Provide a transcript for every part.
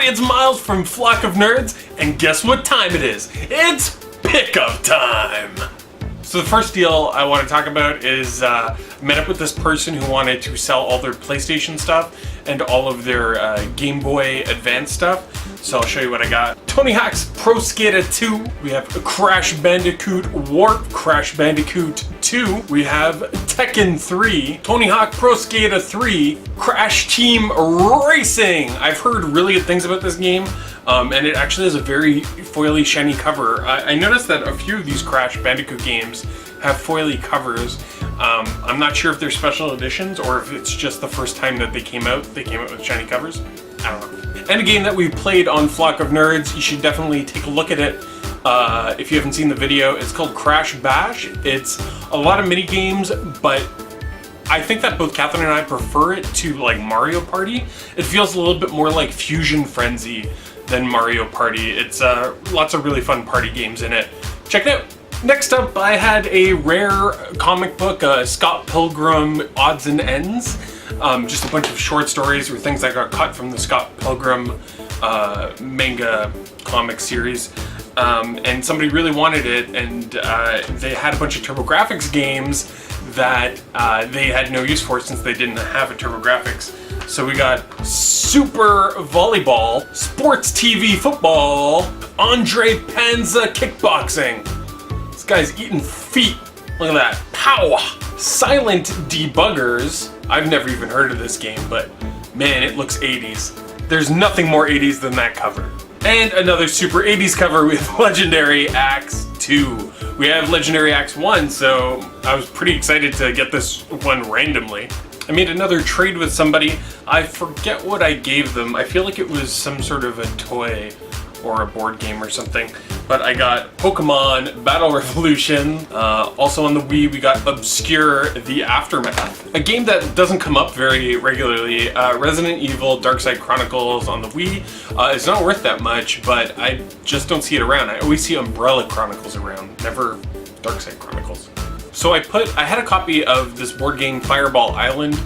everybody, it's Miles from Flock of Nerds, and guess what time it is? It's pickup time! So the first deal I want to talk about is met up with this person who wanted to sell all their PlayStation stuff and all of their Game Boy Advance stuff. So I'll show you what I got. Tony Hawk's Pro Skater 2. We have Crash Bandicoot Warp, Crash Bandicoot 2. We have Tekken 3, Tony Hawk Pro Skater 3, Crash Team Racing. I've heard really good things about this game, and it actually has a very foily, shiny cover. I noticed that a few of these Crash Bandicoot games have foily covers. I'm not sure if they're special editions or if it's just the first time that they came out with shiny covers. I don't know. And a game that we played on Flock of Nerds, you should definitely take a look at it if you haven't seen the video. It's called Crash Bash. It's a lot of mini games, but I think that both Catherine and I prefer it to like Mario Party. It feels a little bit more like Fusion Frenzy than Mario Party. It's lots of really fun party games in it. Check it out. Next up, I had a rare comic book, Scott Pilgrim Odds and Ends. Just a bunch of short stories or things that got cut from the Scott Pilgrim manga comic series. And somebody really wanted it, and they had a bunch of TurboGrafx games that they had no use for since they didn't have a TurboGrafx. So we got Super Volleyball, Sports TV Football, Andre Panza Kickboxing. This guy's eating feet. Look at that. Pow! Silent Debuggers. I've never even heard of this game, but man, it looks 80s. There's nothing more 80s than that cover. And another super 80s cover with Legendary Axe 2. We have Legendary Axe 1, so I was pretty excited to get this one randomly. I made another trade with somebody. I forget what I gave them. I feel like it was some sort of a toy or a board game or something. But I got Pokemon Battle Revolution. Also on the Wii, we got Obscure The Aftermath. A game that doesn't come up very regularly. Resident Evil Darkside Chronicles on the Wii. It's not worth that much, but I just don't see it around. I always see Umbrella Chronicles around, never Darkside Chronicles. So I had a copy of this board game, Fireball Island,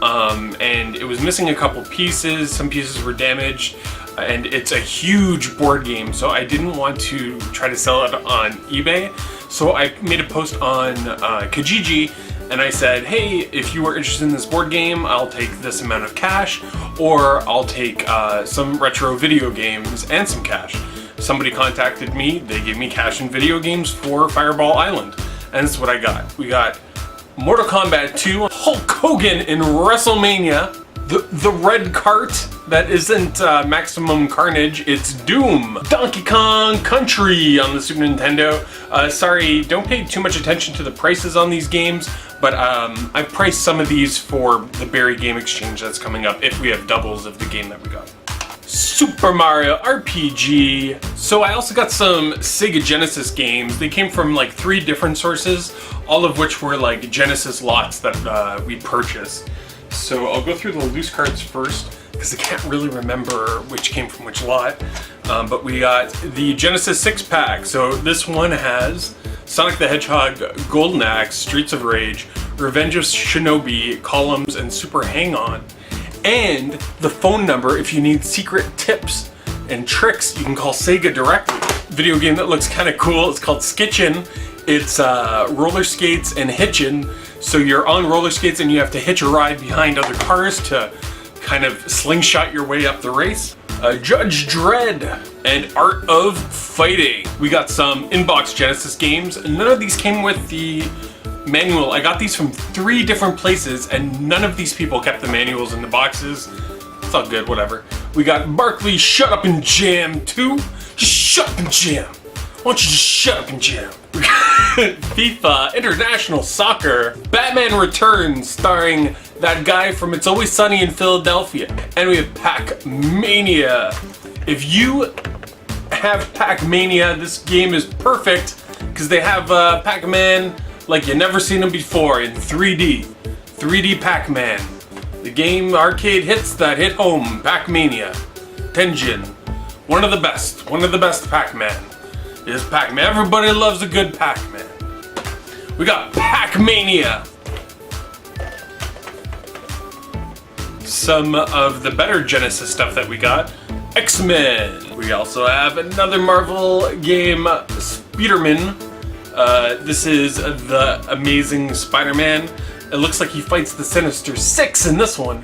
and it was missing a couple pieces. Some pieces were damaged. And it's a huge board game, so I didn't want to try to sell it on eBay. So I made a post on Kijiji, and I said, hey, if you are interested in this board game, I'll take this amount of cash, or I'll take some retro video games and some cash. Somebody contacted me, they gave me cash and video games for Fireball Island, and that's what I got. We got Mortal Kombat 2, Hulk Hogan in WrestleMania, the red cart that isn't Maximum Carnage, it's Doom. Donkey Kong Country on the Super Nintendo. Sorry, don't pay too much attention to the prices on these games, but I priced some of these for the Berry Game Exchange that's coming up if we have doubles of the game that we got. Super Mario RPG. So I also got some Sega Genesis games. They came from like 3 different sources, all of which were like Genesis lots that we purchased. So I'll go through the loose cards first, because I can't really remember which came from which lot. But we got the Genesis 6-pack. So this one has Sonic the Hedgehog, Golden Axe, Streets of Rage, Revenge of Shinobi, Columns, and Super Hang-On. And the phone number if you need secret tips and tricks, you can call Sega directly. Video game that looks kind of cool. It's called Skitchin'. It's roller skates and hitchin'. So you're on roller skates and you have to hitch a ride behind other cars to kind of slingshot your way up the race. Judge Dredd and Art of Fighting. We got some inbox Genesis games. None of these came with the manual. I got these from 3 different places and none of these people kept the manuals in the boxes. It's all good, whatever. We got Barkley Shut Up and Jam 2. Just shut up and jam. Why don't you just shut up and jam? FIFA International Soccer, Batman Returns, starring that guy from It's Always Sunny in Philadelphia. And we have Pac-Mania. If you have Pac-Mania, this game is perfect because they have Pac-Man like you never seen him before in 3D. 3D Pac-Man. The game arcade hits that hit home. Pac-Mania. Tenjin. One of the best Pac-Man. Is Pac-Man. Everybody loves a good Pac-Man. We got Pac-Mania. Some of the better Genesis stuff that we got. X-Men. We also have another Marvel game, Spider-Man. This is the Amazing Spider-Man. It looks like he fights the Sinister Six in this one.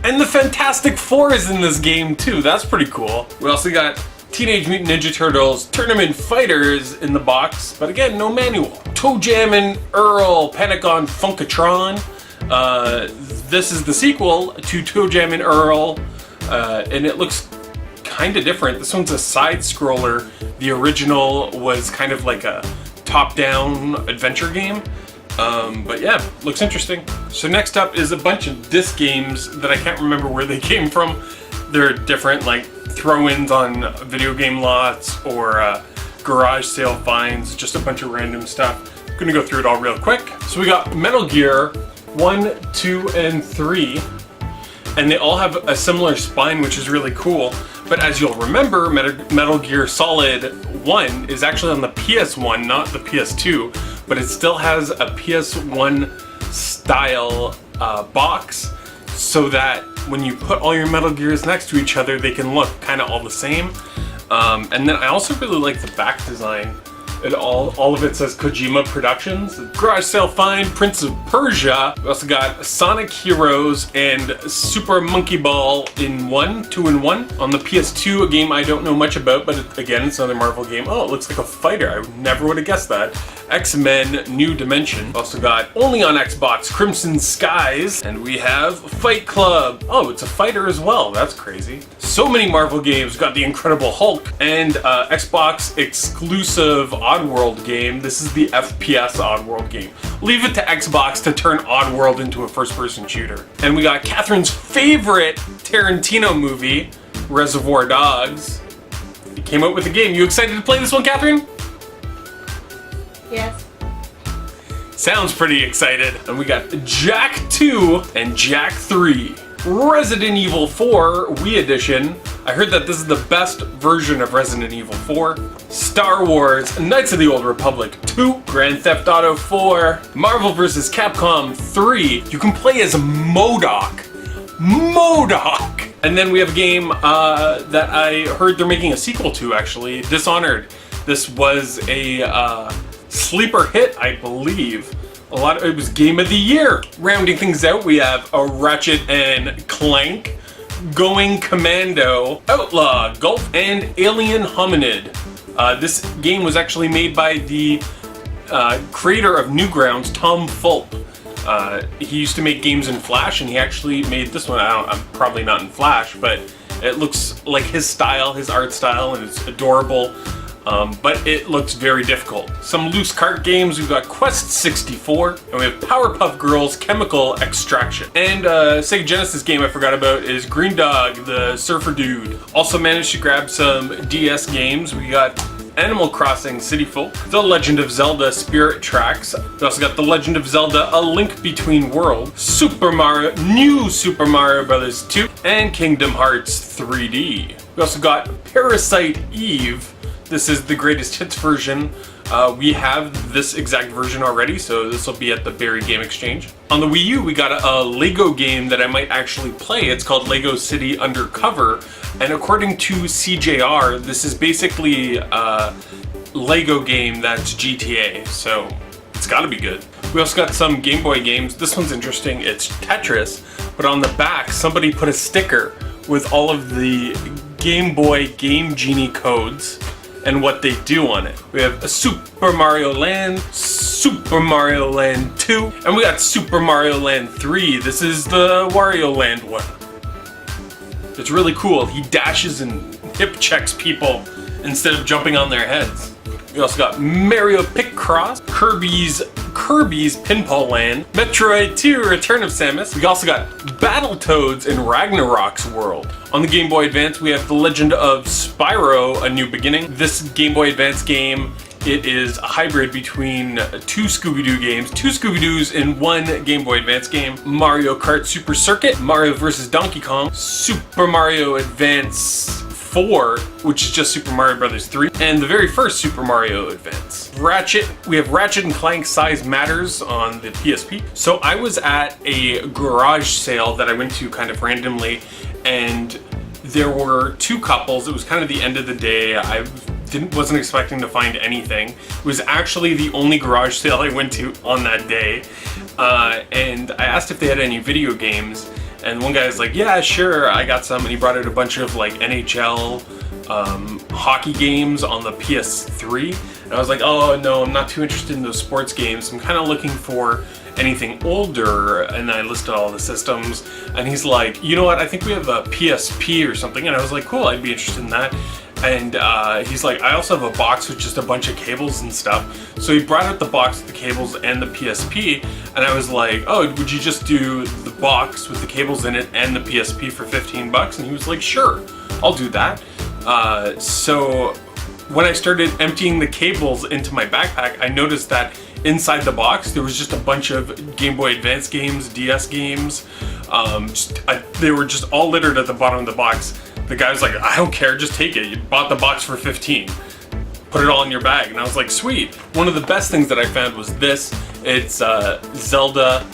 And the Fantastic Four is in this game too. That's pretty cool. We also got Teenage Mutant Ninja Turtles Tournament Fighters in the box, but again, no manual. Toe Jam and Earl Pentagon Funkatron. This is the sequel to Toe Jam and Earl, and it looks kind of different. This one's a side scroller. The original was kind of like a top-down adventure game. But yeah, looks interesting. So next up is a bunch of disc games that I can't remember where they came from. They're different, like throw-ins on video game lots or garage sale finds, just a bunch of random stuff. I'm gonna go through it all real quick. So we got Metal Gear 1, 2, and 3, and they all have a similar spine, which is really cool. But as you'll remember, Metal Gear Solid 1 is actually on the PS1, not the PS2, but it still has a PS1 style box, so that when you put all your Metal Gears next to each other, they can look kind of all the same. And then I also really like the back design. All of it says Kojima Productions. Garage sale find, Prince of Persia. We also got Sonic Heroes and Super Monkey Ball in 2 in 1. On the PS2, a game I don't know much about, but again, it's another Marvel game. Oh, it looks like a fighter. I never would have guessed that. X-Men New Dimension. Also got, only on Xbox, Crimson Skies. And we have Fight Club. Oh, it's a fighter as well. That's crazy. So many Marvel games. We've got the Incredible Hulk and Xbox exclusive Oddworld game. This is the FPS Oddworld game. Leave it to Xbox to turn Oddworld into a first-person shooter. And we got Catherine's favorite Tarantino movie, Reservoir Dogs. It came out with the game. You excited to play this one, Catherine? Yes. Sounds pretty excited. And we got Jack 2 and Jack 3. Resident Evil 4 Wii Edition. I heard that this is the best version of Resident Evil 4. Star Wars Knights of the Old Republic 2. Grand Theft Auto 4. Marvel vs. Capcom 3. You can play as MODOK. MODOK! And then we have a game that I heard they're making a sequel to, actually. Dishonored. This was a sleeper hit, I believe. It was Game of the Year. Rounding things out, we have a Ratchet and Clank, Going Commando, Outlaw, Golf, and Alien Hominid. This game was actually made by the creator of Newgrounds, Tom Fulp. He used to make games in Flash, and he actually made this one. I'm probably not in Flash, but it looks like his style, his art style, and it's adorable. But it looks very difficult. Some loose cart games, we've got Quest 64, and we have Powerpuff Girls Chemical Extraction. And Sega Genesis game I forgot about is Green Dog, the Surfer Dude. Also managed to grab some DS games. We got Animal Crossing City Folk, The Legend of Zelda Spirit Tracks. We also got The Legend of Zelda A Link Between Worlds, New Super Mario Bros. 2, and Kingdom Hearts 3D. We also got Parasite Eve. This is the greatest hits version. We have this exact version already, so this will be at the Berry Game Exchange. On the Wii U, we got a Lego game that I might actually play. It's called Lego City Undercover, and according to CJR, this is basically a Lego game that's GTA, so it's gotta be good. We also got some Game Boy games. This one's interesting. It's Tetris, but on the back, somebody put a sticker with all of the Game Boy Game Genie codes and what they do on it. We have a Super Mario Land, Super Mario Land 2, and we got Super Mario Land 3. This is the Wario Land one. It's really cool. He dashes and hip checks people instead of jumping on their heads. We also got Mario Picross, Kirby's Pinball Land, Metroid 2 Return of Samus. We also got Battletoads in Ragnarok's World. On the Game Boy Advance, we have The Legend of Spyro, A New Beginning. This Game Boy Advance game, it is a hybrid between two Scooby-Doo games, two Scooby-Doos in one Game Boy Advance game. Mario Kart Super Circuit, Mario vs. Donkey Kong, Super Mario Advance 4, which is just Super Mario Bros. 3, and the very first Super Mario Advance. We have Ratchet and Clank Size Matters on the PSP. So I was at a garage sale that I went to kind of randomly, and there were two couples. It was kind of the end of the day. I wasn't expecting to find anything. It was actually the only garage sale I went to on that day. And I asked if they had any video games, and one guy was like, yeah, sure, I got some, and he brought out a bunch of like NHL hockey games on the PS3. And I was like, oh no, I'm not too interested in those sports games. I'm kind of looking for anything older, and I listed all the systems, and he's like, you know what, I think we have a PSP or something, and I was like, cool, I'd be interested in that. And he's like, I also have a box with just a bunch of cables and stuff. So he brought out the box with the cables and the PSP, and I was like, oh, would you just do the box with the cables in it and the PSP for 15 bucks? And he was like, sure, I'll do that. So when I started emptying the cables into my backpack, I noticed that inside the box there was just a bunch of Game Boy Advance games, DS games. They were just all littered at the bottom of the box. The guy was like, I don't care, just take it. You bought the box for 15. Put it all in your bag. And I was like, sweet. One of the best things that I found was this. It's Zelda,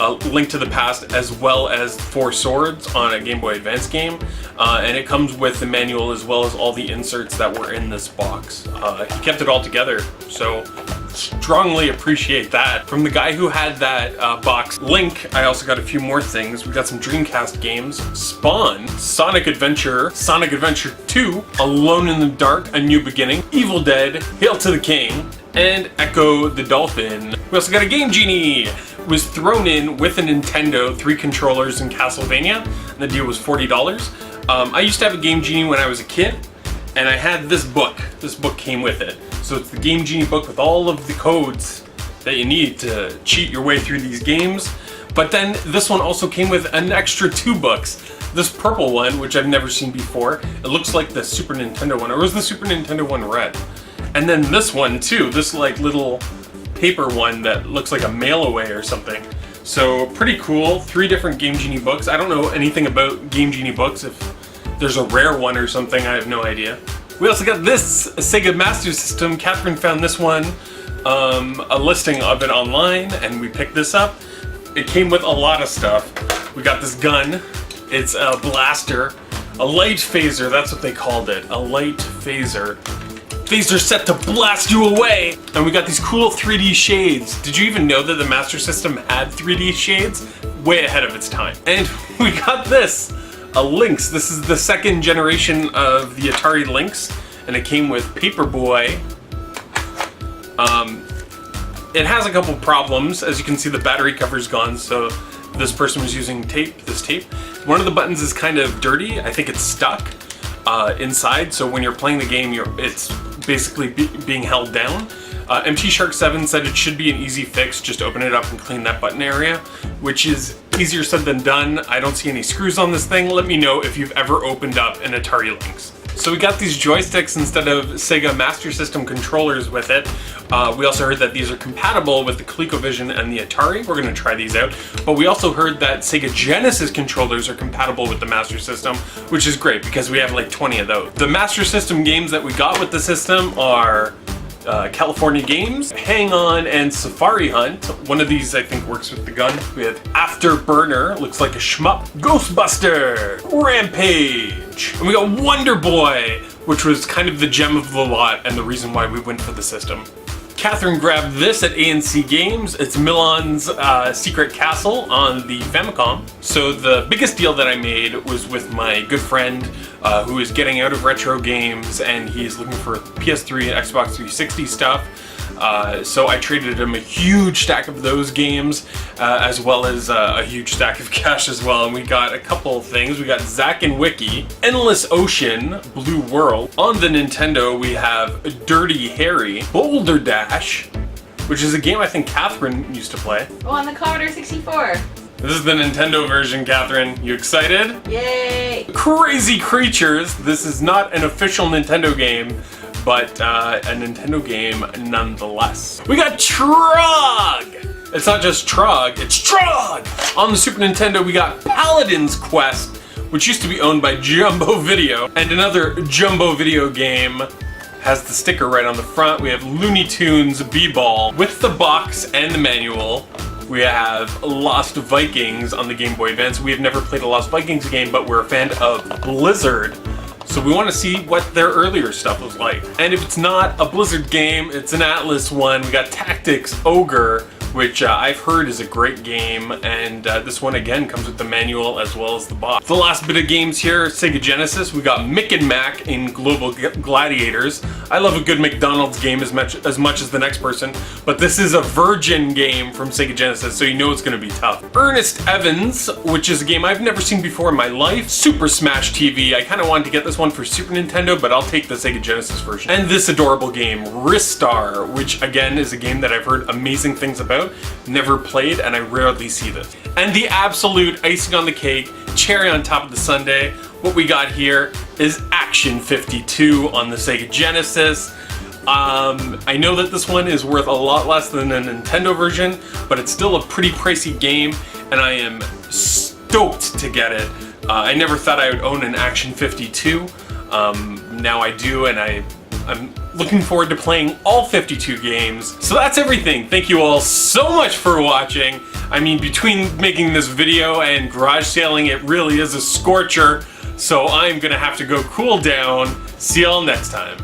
A Link to the Past, as well as Four Swords on a Game Boy Advance game. And it comes with the manual as well as all the inserts that were in this box. He kept it all together, so strongly appreciate that. From the guy who had that box link, I also got a few more things. We got some Dreamcast games, Spawn, Sonic Adventure 2, Alone in the Dark, A New Beginning, Evil Dead, Hail to the King, and Echo the Dolphin. We also got a Game Genie. It was thrown in with a Nintendo, 3 controllers, and Castlevania, and the deal was $40. I used to have a Game Genie when I was a kid, and I had this book. This book came with it. So it's the Game Genie book with all of the codes that you need to cheat your way through these games. But then this one also came with an extra 2 books. This purple one, which I've never seen before, it looks like the Super Nintendo one, or was the Super Nintendo one red? And then this one too, this like little paper one that looks like a mail away or something. So pretty cool, 3 different Game Genie books. I don't know anything about Game Genie books. If there's a rare one or something, I have no idea. We also got this Sega Master System. Catherine found this one, a listing of it online, and we picked this up. It came with a lot of stuff. We got this gun. It's a blaster, a light phaser, that's what they called it, a light phaser. Phaser set to blast you away! And we got these cool 3D shades. Did you even know that the Master System had 3D shades? Way ahead of its time. And we got this. A LYNX. This is the 2nd generation of the ATARI LYNX, and it came with Paperboy. It has a couple problems. As you can see, the battery cover's gone, so this person was using this tape. One of the buttons is kind of dirty. I think it's stuck inside, so when you're playing the game, it's basically being held down. MT Shark 7 said it should be an easy fix, just open it up and clean that button area, which is easier said than done. I don't see any screws on this thing. Let me know if you've ever opened up an ATARI LYNX. So we got these joysticks instead of Sega Master System controllers with it. We also heard that these are compatible with the ColecoVision and the Atari. We're gonna try these out. But we also heard that Sega Genesis controllers are compatible with the Master System, which is great because we have like 20 of those. The Master System games that we got with the system are California Games, Hang On, and Safari Hunt. One of these I think works with the gun. We have Afterburner, looks like a shmup. Ghostbuster, Rampage, and we got Wonder Boy, which was kind of the gem of the lot and the reason why we went for the system. Catherine grabbed this at ANC Games. It's Milan's Secret Castle on the Famicom. So the biggest deal that I made was with my good friend who is getting out of retro games, and he's looking for PS3 and Xbox 360 stuff. So I traded him a huge stack of those games, as well as a huge stack of cash as well. And we got a couple of things. We got Zack and Wiki, Endless Ocean, Blue World. On the Nintendo, we have Dirty Harry, Boulder Dash, which is a game I think Catherine used to play. Oh, on the Commodore 64. This is the Nintendo version, Catherine. You excited? Yay! Crazy Creatures. This is not an official Nintendo game, but a Nintendo game nonetheless. We got Trog! It's not just Trog, it's Trog! On the Super Nintendo, we got Paladin's Quest, which used to be owned by Jumbo Video, and another Jumbo Video game has the sticker right on the front. We have Looney Tunes B-Ball with the box and the manual. We have Lost Vikings on the Game Boy Advance. We have never played a Lost Vikings game, but we're a fan of Blizzard. So we want to see what their earlier stuff was like. And if it's not a Blizzard game, it's an Atlas one. We got Tactics Ogre, which I've heard is a great game, and this one again comes with the manual as well as the box. The last bit of games here, Sega Genesis, we got Mick and Mac in Global Gladiators. I love a good McDonald's game as much as the next person, but this is a virgin game from Sega Genesis, so you know it's going to be tough. Ernest Evans, which is a game I've never seen before in my life. Super Smash TV, I kind of wanted to get this one for Super Nintendo, but I'll take the Sega Genesis version. And this adorable game, Ristar, which again is a game that I've heard amazing things about. Never played, and I rarely see this. And the absolute icing on the cake, cherry on top of the sundae, what we got here is Action 52 on the Sega Genesis. I know that this one is worth a lot less than the Nintendo version, but it's still a pretty pricey game, and I am stoked to get it. I never thought I would own an Action 52. Now I do, and I'm looking forward to playing all 52 games. So that's everything. Thank you all so much for watching. I mean, between making this video and garage sailing, it really is a scorcher. So I'm gonna have to go cool down. See y'all next time.